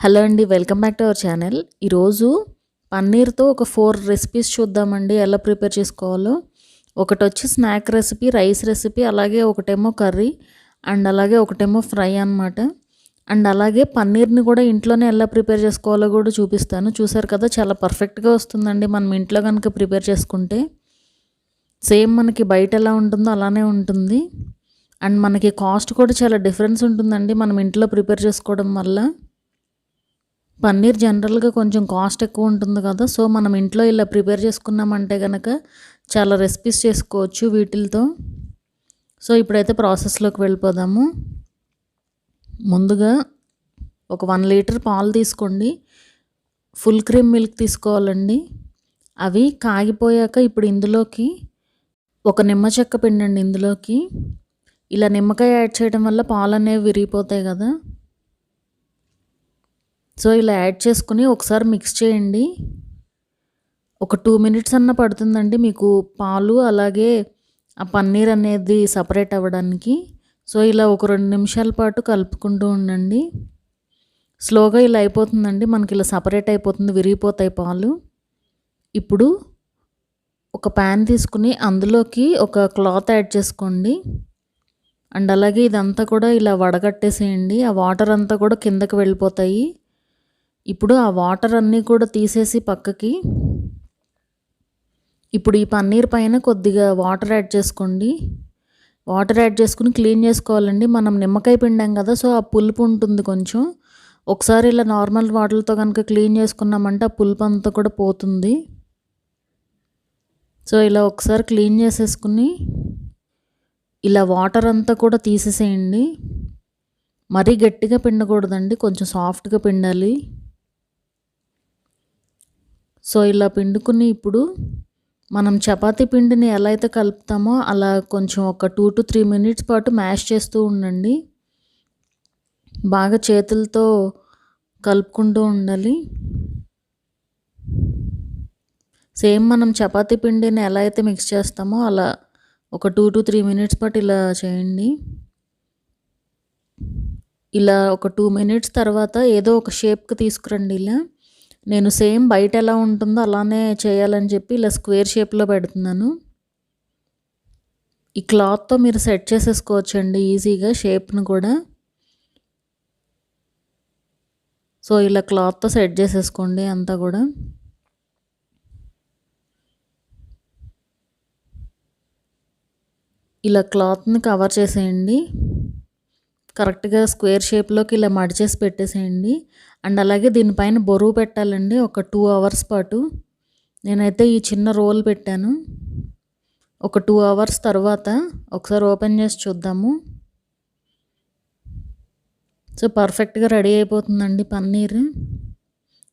Hello అండి, welcome back to our channel. ఈరోజు పన్నీర్తో ఒక 4 రెసిపీస్ చూద్దామండి, ఎలా ప్రిపేర్ చేసుకోవాలో. ఒకటి వచ్చి స్నాక్ రెసిపీ, రైస్ రెసిపీ, అలాగే ఒకటేమో కర్రీ అండ్ అలాగే ఒకటేమో ఫ్రై అనమాట. అండ్ అలాగే పన్నీర్ని కూడా ఇంట్లోనే ఎలా ప్రిపేర్ చేసుకోవాలో కూడా చూపిస్తాను. చూసారు కదా, చాలా పర్ఫెక్ట్గా వస్తుందండి మనం ఇంట్లో కనుక ప్రిపేర్ చేసుకుంటే. సేమ్ మనకి బయట ఎలా ఉంటుందో అలానే ఉంటుంది. అండ్ మనకి కాస్ట్ కూడా చాలా డిఫరెన్స్ ఉంటుందండి మనం ఇంట్లో ప్రిపేర్ చేసుకోవడం వల్ల. పన్నీర్ జనరల్గా కొంచెం కాస్ట్ ఎక్కువ ఉంటుంది కదా, సో మనం ఇంట్లో ఇలా ప్రిపేర్ చేసుకున్నామంటే కనుక చాలా రెసిపీస్ చేసుకోవచ్చు వీటితో. సో ఇప్పుడైతే ప్రాసెస్లోకి వెళ్ళిపోదాము. ముందుగా ఒక 1 లీటర్ పాలు తీసుకోండి. ఫుల్ క్రీమ్ మిల్క్ తీసుకోవాలండి. అవి కాగిపోయాక ఇప్పుడు ఇందులోకి ఒక నిమ్మ చెక్క పిండండి. ఇందులోకి ఇలా నిమ్మకాయ యాడ్ చేయడం వల్ల పాలు అనేవి విరిగిపోతాయి కదా. సో ఇలా యాడ్ చేసుకుని ఒకసారి మిక్స్ చేయండి. ఒక 2 మినిట్స్ అన్న పడుతుందండి మీకు పాలు అలాగే ఆ పన్నీర్ అనేది సపరేట్ అవ్వడానికి. సో ఇలా ఒక 2 నిమిషాల పాటు కలుపుకుంటూ ఉండండి. స్లోగా ఇలా అయిపోతుందండి, మనకి ఇలా సపరేట్ అయిపోతుంది, విరిగిపోతాయి పాలు. ఇప్పుడు ఒక ప్యాన్ తీసుకుని అందులోకి ఒక క్లాత్ యాడ్ చేసుకోండి. అండ్ అలాగే ఇదంతా కూడా ఇలా వడగట్టేసేయండి. ఆ వాటర్ అంతా కూడా కిందకి వెళ్ళిపోతాయి. ఇప్పుడు ఆ వాటర్ అన్నీ కూడా తీసేసి పక్కకి, ఇప్పుడు ఈ పన్నీర్ పైన కొద్దిగా వాటర్ యాడ్ చేసుకోండి. వాటర్ యాడ్ చేసుకుని క్లీన్ చేసుకోవాలండి. మనం నిమ్మకాయ పిండాం కదా, సో ఆ పులుపు ఉంటుంది కొంచెం. ఒకసారి ఇలా నార్మల్ వాటర్తో కనుక క్లీన్ చేసుకున్నామంటే ఆ పులుపు అంతా కూడా పోతుంది. సో ఇలా ఒకసారి క్లీన్ చేసేసుకుని ఇలా వాటర్ అంతా కూడా తీసేసేయండి. మరీ గట్టిగా పిండకూడదండి, కొంచెం సాఫ్ట్గా పిండాలి. సో ఇలా పిండుకుని ఇప్పుడు మనం చపాతీ పిండిని ఎలా అయితే కలుపుతామో అలా కొంచెం ఒక 2 to 3 మినిట్స్ పాటు మ్యాష్ చేస్తూ ఉండండి. బాగా చేతులతో కలుపుకుంటూ ఉండాలి. సేమ్ మనం చపాతీ పిండిని ఎలా అయితే మిక్స్ చేస్తామో అలా ఒక 2 to 3 మినిట్స్ పాటు ఇలా చేయండి. ఇలా ఒక 2 మినిట్స్ తర్వాత ఏదో ఒక షేప్కి తీసుకురండి. ఇలా నేను సేమ్ బయట ఎలా ఉంటుందో అలానే చేయాలని చెప్పి ఇలా స్క్వేర్ షేప్లో పెడుతున్నాను. ఈ క్లాత్తో మీరు సెట్ చేసేసుకోవచ్చండి ఈజీగా షేప్ను కూడా. సో ఇలా క్లాత్తో సెట్ చేసేసుకోండి అంతా కూడా. ఇలా క్లాత్ని కవర్ చేసేయండి. కరెక్ట్గా స్క్వేర్ షేప్లోకి ఇలా మడిచేసి పెట్టేసేయండి. అండ్ అలాగే దీనిపైన బరువు పెట్టాలండి ఒక 2 అవర్స్ పాటు. నేనైతే ఈ చిన్న రోల్ పెట్టాను. ఒక 2 అవర్స్ తర్వాత ఒకసారి ఓపెన్ చేసి చూద్దాము. సో పర్ఫెక్ట్గా రెడీ అయిపోతుందండి పన్నీర్.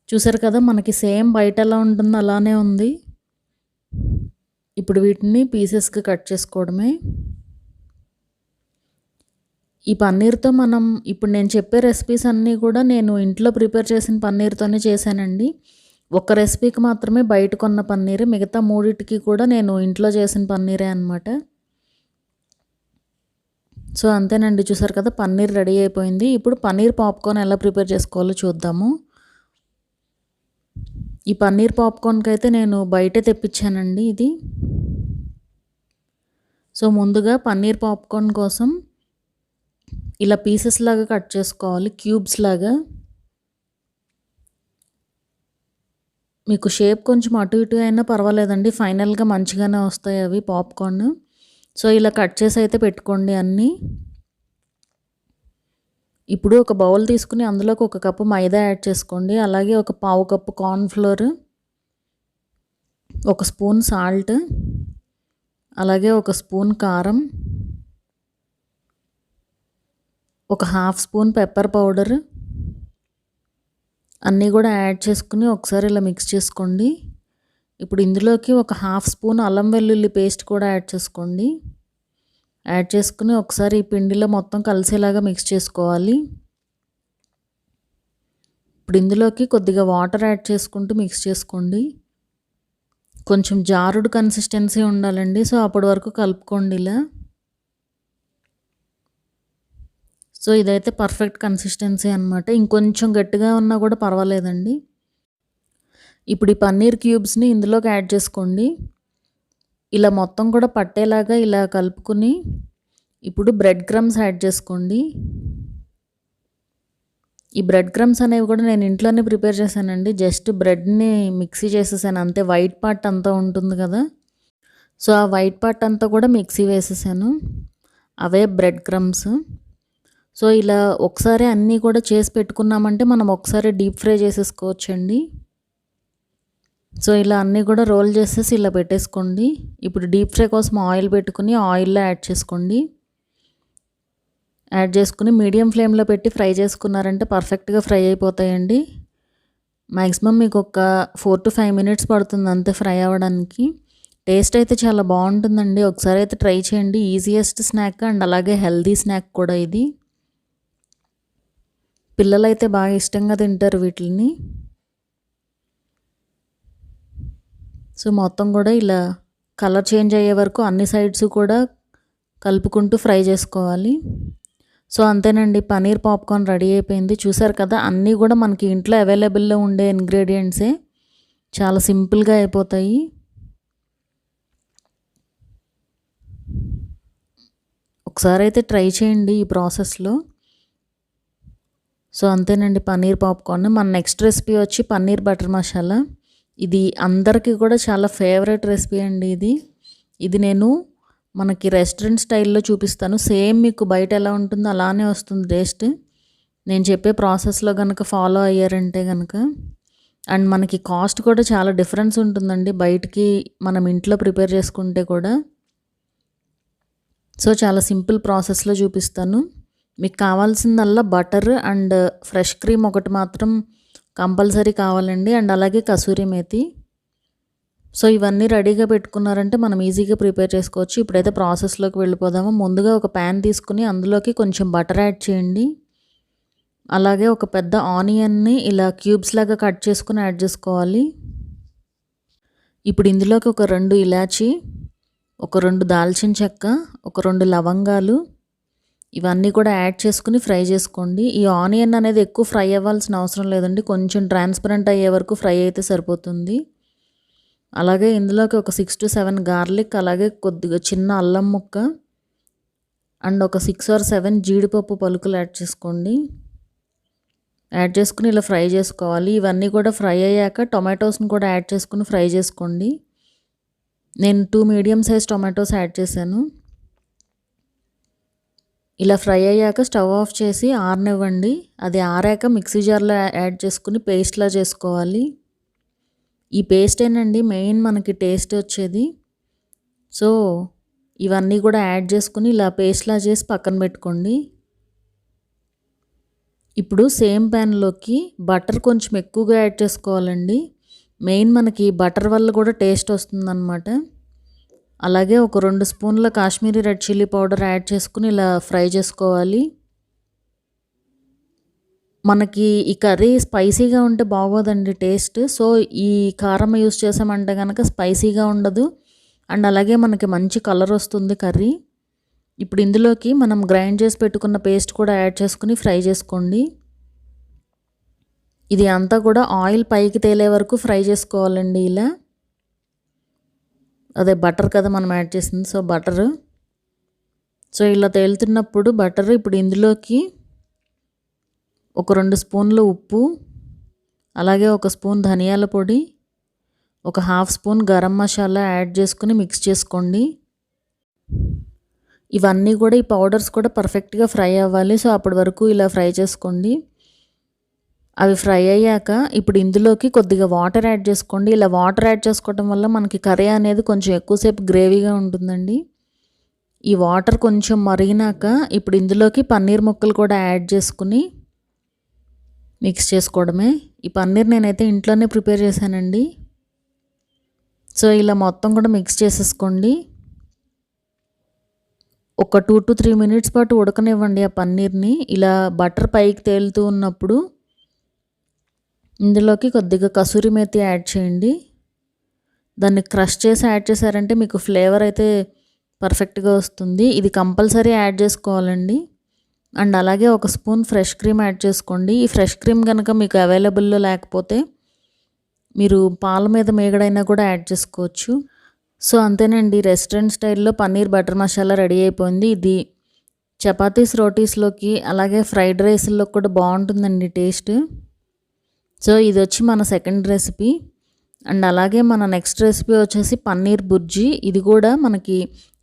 చూసారు కదా, మనకి సేమ్ బయట ఎలా ఉంటుందో అలానే ఉంది. ఇప్పుడు వీటిని పీసెస్కి కట్ చేసుకోవడమే. ఈ పన్నీర్తో మనం ఇప్పుడు నేను చెప్పే రెసిపీస్ అన్నీ కూడా నేను ఇంట్లో ప్రిపేర్ చేసిన పన్నీర్తోనే చేశానండి. ఒక రెసిపీకి మాత్రమే బయట కొన్న పన్నీర్, మిగతా మూడింటికి కూడా నేను ఇంట్లో చేసిన పన్నీరే అనమాట. సో అంతేనండి, చూసారు కదా పన్నీర్ రెడీ అయిపోయింది. ఇప్పుడు పన్నీర్ పాప్కార్న్ ఎలా ప్రిపేర్ చేసుకోవాలో చూద్దాము. ఈ పన్నీర్ పాప్కార్న్కి అయితే నేను బయటే తెప్పించానండి ఇది. సో ముందుగా పన్నీర్ పాప్కార్న్ కోసం ఇలా పీసెస్ లాగా కట్ చేసుకోవాలి, క్యూబ్స్ లాగా. మీకు షేప్ కొంచెం అటు ఇటు అయినా పర్వాలేదండి, ఫైనల్గా మంచిగానే వస్తాయి అవి పాప్కార్న్. సో ఇలా కట్ చేసి అయితే పెట్టుకోండి అన్నీ. ఇప్పుడు ఒక బౌల్ తీసుకుని అందులోకి 1 కప్పు మైదా యాడ్ చేసుకోండి. అలాగే ఒక 1/2 కప్పు కార్న్ఫ్లోర్, 1 స్పూన్ సాల్ట్, అలాగే 1 స్పూన్ కారం, ఒక 1/2 స్పూన్ పెప్పర్ పౌడర్ అన్నీ కూడా యాడ్ చేసుకుని ఒకసారి ఇలా మిక్స్ చేసుకోండి. ఇప్పుడు ఇందులోకి ఒక 1/2 స్పూన్ అల్లం వెల్లుల్లి పేస్ట్ కూడా యాడ్ చేసుకోండి. యాడ్ చేసుకుని ఒకసారి ఈ పిండిలో మొత్తం కలిసేలాగా మిక్స్ చేసుకోవాలి. ఇప్పుడు ఇందులోకి కొద్దిగా వాటర్ యాడ్ చేసుకుంటూ మిక్స్ చేసుకోండి. కొంచెం జారుడు కన్సిస్టెన్సీ ఉండాలండి, సో అప్పటి వరకు కలుపుకోండి ఇలా. సో ఇదైతే పర్ఫెక్ట్ కన్సిస్టెన్సీ అనమాట. ఇంకొంచెం గట్టిగా ఉన్నా కూడా పర్వాలేదండి. ఇప్పుడు ఈ పన్నీర్ క్యూబ్స్ని ఇందులోకి యాడ్ చేసుకోండి. ఇలా మొత్తం కూడా పట్టేలాగా ఇలా కలుపుకుని ఇప్పుడు బ్రెడ్ క్రమ్స్ యాడ్ చేసుకోండి. ఈ బ్రెడ్ క్రమ్స్ అనేవి కూడా నేను ఇంట్లోనే ప్రిపేర్ చేశానండి. జస్ట్ బ్రెడ్ని మిక్సీ చేసేసాను అంతే. వైట్ పార్ట్ అంతా ఉంటుంది కదా, సో ఆ వైట్ పార్ట్ అంతా కూడా మిక్సీ వేసేసాను. అవే బ్రెడ్ క్రమ్స్. సో ఇలా ఒకసారి అన్నీ కూడా చేసి పెట్టుకున్నామంటే మనం ఒకసారి డీప్ ఫ్రై చేసేసుకోవచ్చండి. సో ఇలా అన్నీ కూడా రోల్ చేసేసి ఇలా పెట్టేసుకోండి. ఇప్పుడు డీప్ ఫ్రై కోసం ఆయిల్ పెట్టుకుని ఆయిల్లో యాడ్ చేసుకోండి. యాడ్ చేసుకుని మీడియం ఫ్లేమ్లో పెట్టి ఫ్రై చేసుకున్నారంటే పర్ఫెక్ట్గా ఫ్రై అయిపోతాయండి. మ్యాక్సిమం మీకు ఒక 4 to 5 minutes పడుతుంది అంతే ఫ్రై అవ్వడానికి. టేస్ట్ అయితే చాలా బాగుంటుందండి. ఒకసారి అయితే ట్రై చేయండి. ఈజియెస్ట్ స్నాక్ అండ్ అలాగే హెల్దీ స్నాక్ కూడా ఇది. పిల్లలైతే బాగా ఇష్టంగా తింటారు వీటిని. సో మొత్తం కూడా ఇలా కలర్ చేంజ్ అయ్యే వరకు అన్ని సైడ్స్ కూడా కలుపుకుంటూ ఫ్రై చేసుకోవాలి. సో అంతేనండి, పనీర్ పాప్కార్న్ రెడీ అయిపోయింది. చూసారు కదా, అన్నీ కూడా మనకి ఇంట్లో అవైలబుల్లో ఉండే ఇంగ్రీడియంట్సే. చాలా సింపుల్గా అయిపోతాయి. ఒకసారి అయితే ట్రై చేయండి ఈ ప్రాసెస్లో. సో అంతేనండి, పన్నీర్ పాప్కార్న్. మన నెక్స్ట్ రెసిపీ వచ్చి పన్నీర్ బటర్ మసాలా. ఇది అందరికీ కూడా చాలా ఫేవరెట్ రెసిపీ అండి. ఇది నేను మనకి రెస్టారెంట్ స్టైల్లో చూపిస్తాను. సేమ్ మీకు బయట ఎలా ఉంటుందో అలానే వస్తుంది టేస్ట్, నేను చెప్పే ప్రాసెస్లో కనుక ఫాలో అయ్యారంటే కనుక. అండ్ మనకి కాస్ట్ కూడా చాలా డిఫరెన్స్ ఉంటుందండి బయటికి మనం ఇంట్లో ప్రిపేర్ చేసుకుంటే కూడా. సో చాలా సింపుల్ ప్రాసెస్లో చూపిస్తాను. మీకు కావాల్సిందల్లా బటర్ అండ్ ఫ్రెష్ క్రీమ్ ఒకటి మాత్రం కంపల్సరీ కావాలండి. అండ్ అలాగే కసూరి మేతి. సో ఇవన్నీ రెడీగా పెట్టుకున్నారంటే మనం ఈజీగా ప్రిపేర్ చేసుకోవచ్చు. ఇప్పుడైతే ప్రాసెస్లోకి వెళ్ళిపోదాము. ముందుగా ఒక ప్యాన్ తీసుకుని అందులోకి కొంచెం బటర్ యాడ్ చేయండి. అలాగే ఒక పెద్ద ఆనియన్ని ఇలా క్యూబ్స్ లాగా కట్ చేసుకుని యాడ్ చేసుకోవాలి. ఇప్పుడు ఇందులోకి ఒక 2 ఇలాచి, ఒక 2 దాల్చిన చెక్క, ఒక 2 లవంగాలు, ఇవన్నీ కూడా యాడ్ చేసుకుని ఫ్రై చేసుకోండి. ఈ ఆనియన్ అనేది ఎక్కువ ఫ్రై అవ్వాల్సిన అవసరం లేదండి. కొంచెం ట్రాన్స్పరెంట్ అయ్యే వరకు ఫ్రై అయితే సరిపోతుంది. అలాగే ఇందులోకి ఒక 6 to 7 గార్లిక్, అలాగే కొద్దిగా చిన్న అల్లం ముక్క అండ్ ఒక 6 or 7 జీడిపప్పు పలుకులు యాడ్ చేసుకోండి. యాడ్ చేసుకుని ఇలా ఫ్రై చేసుకోవాలి. ఇవన్నీ కూడా ఫ్రై అయ్యాక టొమాటోస్ని కూడా యాడ్ చేసుకుని ఫ్రై చేసుకోండి. నేను 2 మీడియం సైజ్ టొమాటోస్ యాడ్ చేశాను. ఇలా ఫ్రై అయ్యాక స్టవ్ ఆఫ్ చేసి ఆరనివ్వండి. అది ఆరాక మిక్సీ జార్లో యాడ్ చేసుకుని పేస్ట్లా చేసుకోవాలి. ఈ పేస్టేనండి మెయిన్ మనకి టేస్ట్ వచ్చేది. సో ఇవన్నీ కూడా యాడ్ చేసుకుని ఇలా పేస్ట్లా చేసి పక్కన పెట్టుకోండి. ఇప్పుడు సేమ్ ప్యాన్లోకి బటర్ కొంచెం ఎక్కువగా యాడ్ చేసుకోవాలండి. మెయిన్ మనకి బటర్ వల్ల కూడా టేస్ట్ వస్తుందన్నమాట. అలాగే ఒక 2 స్పూన్ల Kashmiri red chilli powder add చేసుకుని ఇలా ఫ్రై చేసుకోవాలి. మనకి ఈ కర్రీ స్పైసీగా ఉంటే బాగోదండి టేస్ట్. సో ఈ కారం యూస్ చేసామంటే కనుక స్పైసీగా ఉండదు అండ్ అలాగే మనకి మంచి కలర్ వస్తుంది కర్రీ. ఇప్పుడు ఇందులోకి మనం గ్రైండ్ చేసి పెట్టుకున్న పేస్ట్ కూడా యాడ్ చేసుకుని ఫ్రై చేసుకోండి. ఇది అంతా కూడా ఆయిల్ పైకి తేలే వరకు ఫ్రై చేసుకోవాలండి. ఇలా అదే బటర్ కదా మనం యాడ్ చేసింది, సో బటర్. సో ఇలా తేలుతున్నప్పుడు బటర్, ఇప్పుడు ఇందులోకి ఒక 2 స్పూన్లు ఉప్పు, అలాగే ఒక స్పూన్ ధనియాల పొడి, ఒక 1/2 స్పూన్ గరం మసాలా యాడ్ చేసుకుని మిక్స్ చేసుకోండి. ఇవన్నీ కూడా ఈ పౌడర్స్ కూడా పర్ఫెక్ట్గా ఫ్రై అవ్వాలి. సో అప్పటి వరకు ఇలా ఫ్రై చేసుకోండి. అవి ఫ్రై అయ్యాక ఇప్పుడు ఇందులోకి కొద్దిగా వాటర్ యాడ్ చేసుకోండి. ఇలా వాటర్ యాడ్ చేసుకోవడం వల్ల మనకి కర్రీ అనేది కొంచెం ఎక్కువసేపు గ్రేవీగా ఉంటుందండి. ఈ వాటర్ కొంచెం మరిగినాక ఇప్పుడు ఇందులోకి పన్నీర్ ముక్కలు కూడా యాడ్ చేసుకుని మిక్స్ చేసుకోవడమే. ఈ పన్నీర్ నేనైతే ఇంట్లోనే ప్రిపేర్ చేశానండి. సో ఇలా మొత్తం కూడా మిక్స్ చేసేసుకోండి. ఒక 2 to 3 minutes పాటు ఉడకనివ్వండి ఆ పన్నీర్ని. ఇలా బటర్ పైకి తేలుతూ ఉన్నప్పుడు ఇందులోకి కొద్దిగా కసూరి మేతి యాడ్ చేయండి. దాన్ని క్రష్ చేసి యాడ్ చేశారంటే మీకు ఫ్లేవర్ అయితే పర్ఫెక్ట్గా వస్తుంది. ఇది కంపల్సరీ యాడ్ చేసుకోవాలండి. అండ్ అలాగే ఒక స్పూన్ ఫ్రెష్ క్రీమ్ యాడ్ చేసుకోండి. ఈ ఫ్రెష్ క్రీమ్ కనుక మీకు అవైలబుల్లో లేకపోతే మీరు పాల మీద మీగడైనా కూడా యాడ్ చేసుకోవచ్చు. సో అంతేనండి, రెస్టారెంట్ స్టైల్లో పన్నీర్ బటర్ మసాలా రెడీ అయిపోయింది. ఇది చపాతీస్, రోటీస్లోకి అలాగే ఫ్రైడ్ రైస్లో కూడా బాగుంటుందండి టేస్ట్. సో ఇది వచ్చి మన సెకండ్ రెసిపీ. అండ్ అలాగే మన నెక్స్ట్ రెసిపీ వచ్చేసి పన్నీర్ బుర్జీ. ఇది కూడా మనకి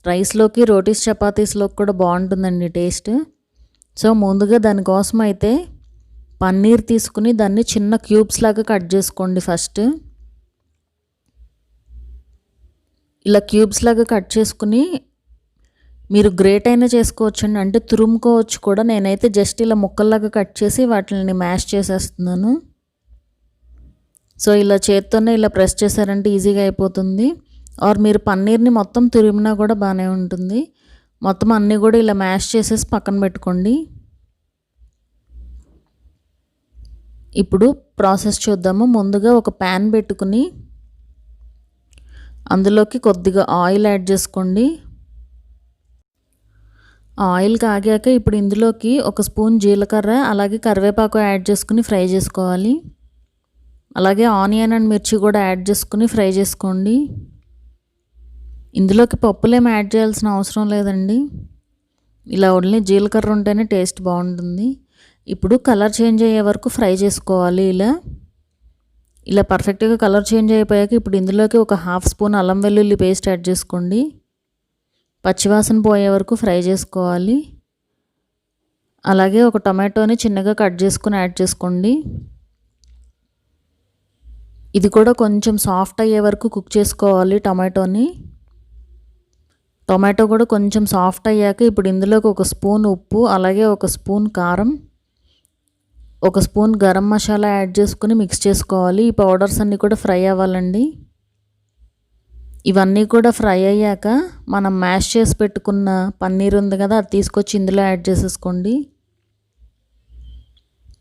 రైస్లోకి, రోటీస్, చపాతీస్లోకి కూడా బాగుంటుందండి టేస్ట్. సో ముందుగా దానికోసం అయితే పన్నీర్ తీసుకుని దాన్ని చిన్న క్యూబ్స్ లాగా కట్ చేసుకోండి. ఫస్ట్ ఇలా క్యూబ్స్ లాగా కట్ చేసుకుని మీరు గ్రేట్ అయినా చేసుకోవచ్చండి, అంటే తురుముకోవచ్చు కూడా. నేనైతే జస్ట్ ఇలా ముక్కల్లాగా కట్ చేసి వాటిని మ్యాష్ చేసేస్తున్నాను. సో ఇలా చేత్తోనే ఇలా ప్రెస్ చేశారంటే ఈజీగా అయిపోతుంది. ఆర్ మీరు పన్నీర్ని మొత్తం తురిమినా కూడా బాగానే ఉంటుంది. మొత్తం అన్నీ కూడా ఇలా మ్యాష్ చేసేసి పక్కన పెట్టుకోండి. ఇప్పుడు ప్రాసెస్ చూద్దాము. ముందుగా ఒక ప్యాన్ పెట్టుకుని అందులోకి కొద్దిగా ఆయిల్ యాడ్ చేసుకోండి. ఆయిల్ కాగాక ఇప్పుడు ఇందులోకి ఒక స్పూన్ జీలకర్ర అలాగే కరివేపాకు యాడ్ చేసుకుని ఫ్రై చేసుకోవాలి. అలాగే ఆనియన్ అండ్ మిర్చి కూడా యాడ్ చేసుకుని ఫ్రై చేసుకోండి. ఇందులోకి పప్పులేమి యాడ్ చేయాల్సిన అవసరం లేదండి. ఇలా ఓన్లీ జీలకర్ర ఉంటేనే టేస్ట్ బాగుంటుంది. ఇప్పుడు కలర్ చేంజ్ అయ్యే వరకు ఫ్రై చేసుకోవాలి. ఇలా పర్ఫెక్ట్గా కలర్ చేంజ్ అయిపోయాక ఇప్పుడు ఇందులోకి ఒక హాఫ్ స్పూన్ అల్లం వెల్లుల్లి పేస్ట్ యాడ్ చేసుకోండి. పచ్చివాసన పోయే వరకు ఫ్రై చేసుకోవాలి. అలాగే ఒక టొమాటోని చిన్నగా కట్ చేసుకుని యాడ్ చేసుకోండి. ఇది కూడా కొంచెం సాఫ్ట్ అయ్యే వరకు కుక్ చేసుకోవాలి. టొమాటో కూడా కొంచెం సాఫ్ట్ అయ్యాక ఇప్పుడు ఇందులోకి ఒక స్పూన్ ఉప్పు అలాగే ఒక స్పూన్ కారం, ఒక స్పూన్ గరం మసాలా యాడ్ చేసుకుని మిక్స్ చేసుకోవాలి. ఈ పౌడర్స్ అన్నీ కూడా ఫ్రై అవ్వాలండి. ఇవన్నీ కూడా ఫ్రై అయ్యాక మనం మ్యాష్ చేసి పెట్టుకున్న పన్నీర్ ఉంది కదా, అది తీసుకొచ్చి ఇందులో యాడ్ చేసేసుకోండి.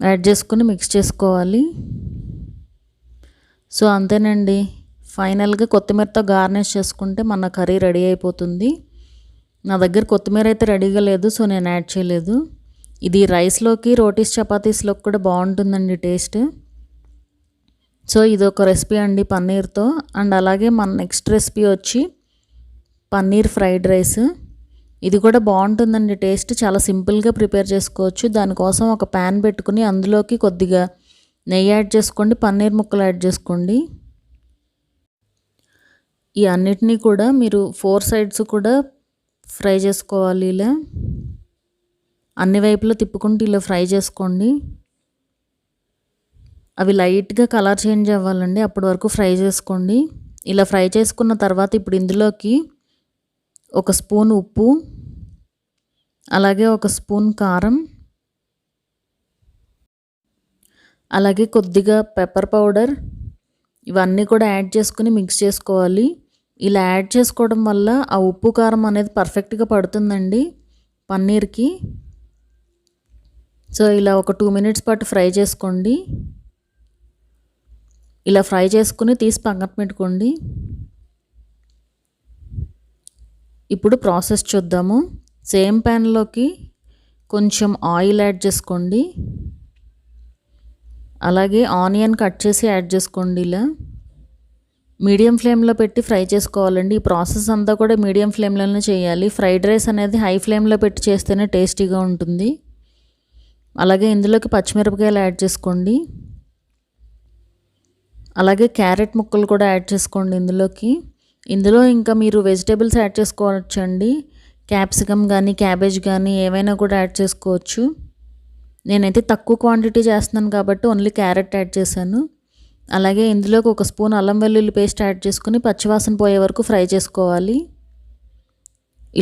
యాడ్ చేసుకుని మిక్స్ చేసుకోవాలి. సో అంతేనండి, ఫైనల్గా కొత్తిమీరతో గార్నిష్ చేసుకుంటే మన కర్రీ రెడీ అయిపోతుంది. నా దగ్గర కొత్తిమీర అయితే రెడీగా లేదు, సో నేను యాడ్ చేయలేదు. ఇది రైస్లోకి, రోటీస్, చపాతీస్లోకి కూడా బాగుంటుందండి టేస్ట్. సో ఇది ఒక రెసిపీ అండి పన్నీర్తో. అండ్ అలాగే మన నెక్స్ట్ రెసిపీ వచ్చి పన్నీర్ ఫ్రైడ్ రైస్. ఇది కూడా బాగుంటుందండి టేస్ట్. చాలా సింపుల్గా ప్రిపేర్ చేసుకోవచ్చు. దానికోసం ఒక ప్యాన్ పెట్టుకుని అందులోకి కొద్దిగా నెయ్యి యాడ్ చేసుకోండి, పన్నీర్ ముక్కలు యాడ్ చేసుకోండి. ఈ అన్నిటినీ కూడా మీరు 4 సైడ్స్ కూడా ఫ్రై చేసుకోవాలి. ఇలా అన్ని వైపులా తిప్పుకుంటూ ఇలా ఫ్రై చేసుకోండి. అవి లైట్గా కలర్ చేంజ్ అవ్వాలండి, అప్పటి వరకు ఫ్రై చేసుకోండి. ఇలా ఫ్రై చేసుకున్న తర్వాత ఇప్పుడు ఇందులోకి ఒక స్పూన్ ఉప్పు అలాగే ఒక స్పూన్ కారం అలాగే కొద్దిగా పెప్పర్ పౌడర్, ఇవన్నీ కూడా యాడ్ చేసుకుని మిక్స్ చేసుకోవాలి. ఇలా యాడ్ చేసుకోవడం వల్ల ఆ ఉప్పు కారం అనేది పర్ఫెక్ట్గా పడుతుందండి పన్నీర్కి. సో ఇలా ఒక 2 మినిట్స్ పాటు ఫ్రై చేసుకోండి. ఇలా ఫ్రై చేసుకుని తీసి పక్కన పెట్టుకోండి. ఇప్పుడు ప్రాసెస్ చూద్దాము. సేమ్ ప్యాన్లోకి కొంచెం ఆయిల్ యాడ్ చేసుకోండి. అలాగే ఆనియన్ కట్ చేసి యాడ్ చేసుకోండి. ఇలా మీడియం ఫ్లేమ్లో పెట్టి ఫ్రై చేసుకోవాలండి. ఈ ప్రాసెస్ అంతా కూడా మీడియం ఫ్లేమ్లోనే చేయాలి. ఫ్రైడ్ రైస్ అనేది హై ఫ్లేమ్లో పెట్టి చేస్తేనే టేస్టీగా ఉంటుంది. అలాగే ఇందులోకి పచ్చిమిరపకాయలు యాడ్ చేసుకోండి. అలాగే క్యారెట్ ముక్కలు కూడా యాడ్ చేసుకోండి ఇందులో ఇంకా మీరు వెజిటేబుల్స్ యాడ్ చేసుకోవచ్చండి. క్యాప్సికమ్ కానీ, క్యాబేజ్ కానీ ఏవైనా కూడా యాడ్ చేసుకోవచ్చు. నేనైతే తక్కువ క్వాంటిటీ చేస్తున్నాను కాబట్టి ఓన్లీ క్యారెట్ యాడ్ చేశాను. అలాగే ఇందులోకి ఒక స్పూన్ అల్లం వెల్లుల్లి పేస్ట్ యాడ్ చేసుకుని పచ్చివాసన పోయే వరకు ఫ్రై చేసుకోవాలి.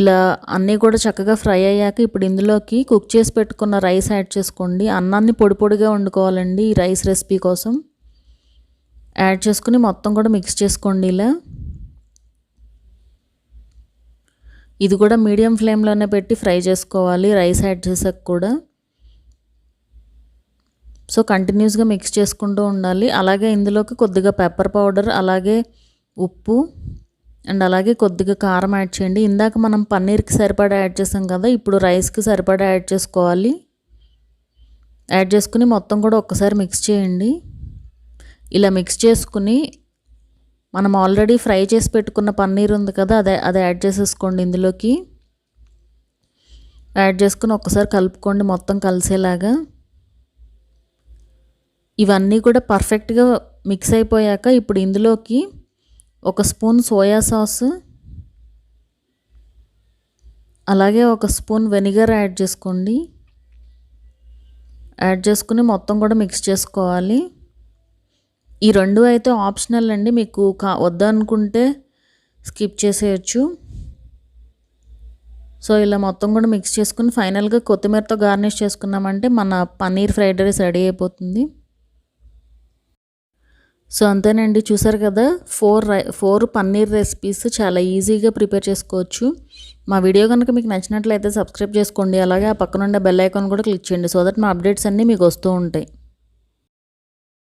ఇలా అన్నీ కూడా చక్కగా ఫ్రై అయ్యాక ఇప్పుడు ఇందులోకి కుక్ చేసి పెట్టుకున్న రైస్ యాడ్ చేసుకోండి. అన్నాన్ని పొడి పొడిగా వండుకోవాలండి ఈ రైస్ రెసిపీ కోసం. యాడ్ చేసుకుని మొత్తం కూడా మిక్స్ చేసుకోండి. ఇలా ఇది కూడా మీడియం ఫ్లేమ్లోనే పెట్టి ఫ్రై చేసుకోవాలి రైస్ యాడ్ చేసాక కూడా. సో కంటిన్యూస్గా మిక్స్ చేసుకుంటూ ఉండాలి. అలాగే ఇందులోకి కొద్దిగా పెప్పర్ పౌడర్ అలాగే ఉప్పు అండ్ అలాగే కొద్దిగా కారం యాడ్ చేయండి. ఇందాక మనం పన్నీర్కి సరిపడా యాడ్ చేసాం కదా, ఇప్పుడు రైస్కి సరిపడా యాడ్ చేసుకోవాలి. యాడ్ చేసుకుని మొత్తం కూడా ఒక్కసారి మిక్స్ చేయండి. ఇలా మిక్స్ చేసుకుని మనం ఆల్రెడీ ఫ్రై చేసి పెట్టుకున్న పన్నీర్ ఉంది కదా, అది యాడ్ చేసేసుకోండి. ఇందులోకి యాడ్ చేసుకుని ఒక్కసారి కలుపుకోండి మొత్తం కలిసేలాగా. ఇవన్నీ కూడా పర్ఫెక్ట్గా మిక్స్ అయిపోయాక ఇప్పుడు ఇందులోకి 1 స్పూన్ సోయా సాస్, అలాగే 1 స్పూన్ వెనిగర్ యాడ్ చేసుకోండి. యాడ్ చేసుకుని మొత్తం కూడా మిక్స్ చేసుకోవాలి. ఈ 2 అయితే ఆప్షనల్ అండి, మీకు వద్దనుకుంటే స్కిప్ చేసేయచ్చు. సో ఇలా మొత్తం కూడా మిక్స్ చేసుకుని ఫైనల్గా కొత్తిమీరతో గార్నిష్ చేసుకున్నామంటే మన పన్నీర్ ఫ్రైడ్ రైస్ రెడీ అయిపోతుంది. సో అంతేనండి, చూసారు కదా, 4 పన్నీర్ రెసిపీస్ చాలా ఈజీగా ప్రిపేర్ చేసుకోవచ్చు. మా వీడియో కనుక మీకు నచ్చినట్లయితే సబ్స్క్రైబ్ చేసుకోండి. అలాగే ఆ పక్కనుండే బెల్ ఐకాన్ కూడా క్లిక్ చేయండి, సో దట్ మా అప్డేట్స్ అన్నీ మీకు వస్తూ ఉంటాయి.